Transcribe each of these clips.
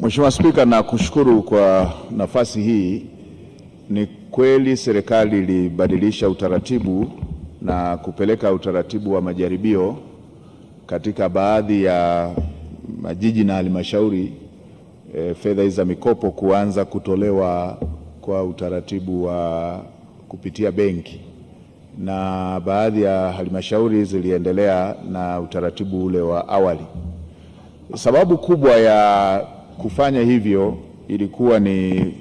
Mheshimiwa Spika, nakushukuru kwa nafasi hii. Ni kweli serikali ilibadilisha utaratibu na kupeleka utaratibu wa majaribio katika baadhi ya majiji na halmashauri, fedha hizi za mikopo kuanza kutolewa kwa utaratibu wa kupitia benki, na baadhi ya halmashauri ziliendelea na utaratibu ule wa awali. Sababu kubwa ya kufanya hivyo ilikuwa ni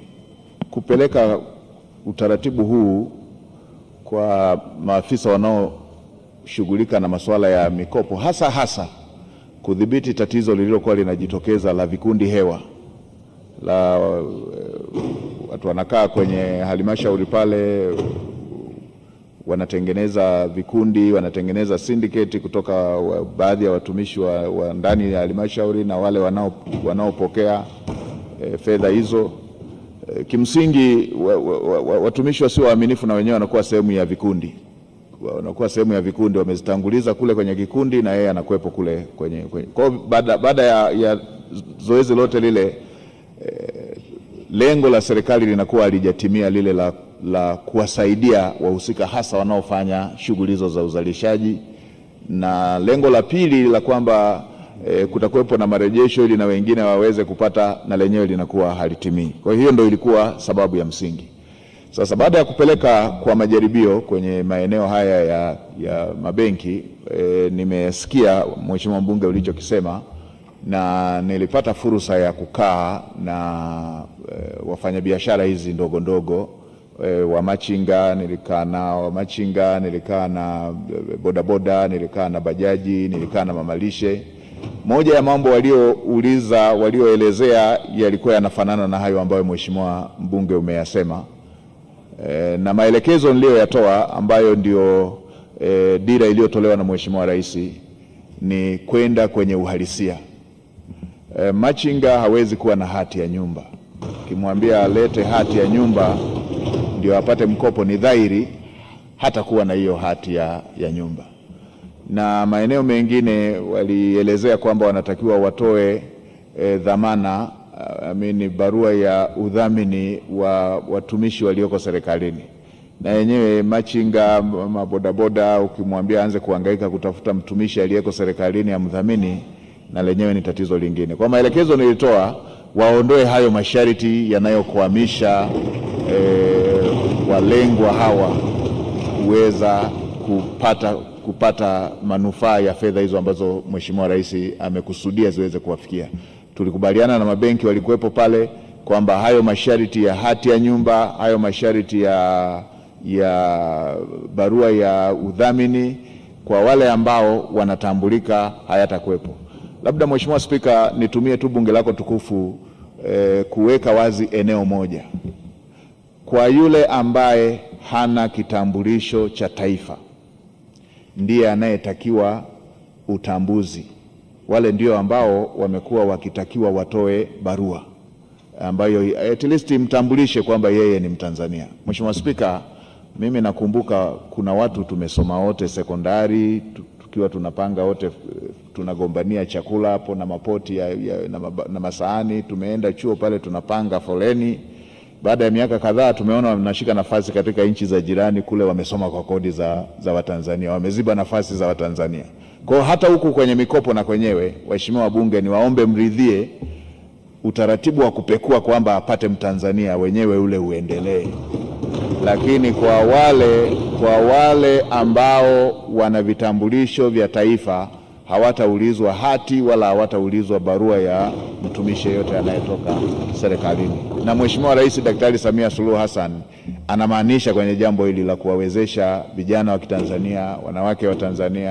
kupeleka utaratibu huu kwa maafisa wanaoshughulika na masuala ya mikopo, hasa kudhibiti tatizo lililokuwa linajitokeza la vikundi hewa, la watu wanakaa kwenye halmashauri pale, wanatengeneza vikundi, wanatengeneza syndicate kutoka baadhi ya watumishi wa ndani ya halmashauri na wale wanaopokea fedha hizo. Kimsingi watumishi wasio waaminifu na wenyewe wanakuwa sehemu ya vikundi, wamezitanguliza kule kwenye kikundi na yeye anakuepo kule kwenye. Kwa baada ya zoezi lote lile, lengo la serikali linakuwa halijatimia lile la kuwasaidia wahusika hasa wanaofanya shughuli hizo za uzalishaji, na lengo la pili la kwamba kutakuwepo na marejesho ili na wengine waweze kupata, na lenyewe linakuwa halitimii. Kwa hiyo ndio ilikuwa sababu ya msingi. Sasa baada ya kupeleka kwa majaribio kwenye maeneo haya ya mabenki, nimesikia Mheshimiwa Mbunge ulichokisema, na nilipata fursa ya kukaa na wafanyabiashara hizi ndogo ndogo, wamachinga, nilikaa na bodaboda, nilikaa na bajaji, nilikaa na mamalishe. Moja ya mambo walioelezea yalikuwa yanafanana na hayo ambayo Mheshimiwa Mbunge umeyasema, na maelekezo niliyoyatoa ambayo ndio dira iliyotolewa na Mheshimiwa Rais ni kwenda kwenye uhalisia. Machinga hawezi kuwa na hati ya nyumba. Ukimwambia alete hati ya nyumba ndio apate mkopo, ni dhahiri hata kuwa na hiyo hati ya nyumba. Na maeneo mengine walielezea kwamba wanatakiwa watoe dhamana, barua ya udhamini wa watumishi walioko serikalini. Na yenyewe machinga, mabodaboda, ukimwambia anze kuhangaika kutafuta mtumishi aliyeko serikalini amdhamini, na lenyewe ni tatizo lingine. Kwa maelekezo nilitoa, waondoe hayo masharti yanayokwamisha walengwa hawa kuweza kupata manufaa ya fedha hizo ambazo Mheshimiwa Rais amekusudia ziweze kuwafikia. Tulikubaliana na mabenki walikuwepo pale kwamba hayo masharti ya hati ya nyumba, hayo masharti ya barua ya udhamini kwa wale ambao wanatambulika hayatakuwepo. Labda Mheshimiwa Spika, nitumie tu bunge lako tukufu kuweka wazi eneo moja. Kwa yule ambaye hana kitambulisho cha taifa ndiye anayetakiwa utambuzi. Wale ndio ambao wamekuwa wakitakiwa watoe barua ambayo at least imtambulishe kwamba yeye ni Mtanzania. Mheshimiwa Spika, mimi nakumbuka kuna watu tumesoma wote sekondari, tukiwa tunapanga wote, tunagombania chakula hapo na mapoti na masahani. Tumeenda chuo pale tunapanga foleni. Baada ya miaka kadhaa tumeona wanashika nafasi katika nchi za jirani kule, wamesoma kwa kodi za Watanzania, wameziba nafasi za Watanzania. Kwa hata huku kwenye mikopo na kwenyewe, waheshimiwa wabunge, niwaombe mridhie utaratibu wa kupekua kwamba apate Mtanzania wenyewe ule uendelee. Lakini kwa wale ambao wana vitambulisho vya taifa hawataulizwa hati wala hawataulizwa barua ya mtumishi yeyote anayetoka serikalini. Na Mheshimiwa Rais Daktari Samia Suluhu Hassan anamaanisha kwenye jambo hili la kuwawezesha vijana wa Kitanzania, wanawake wa Tanzania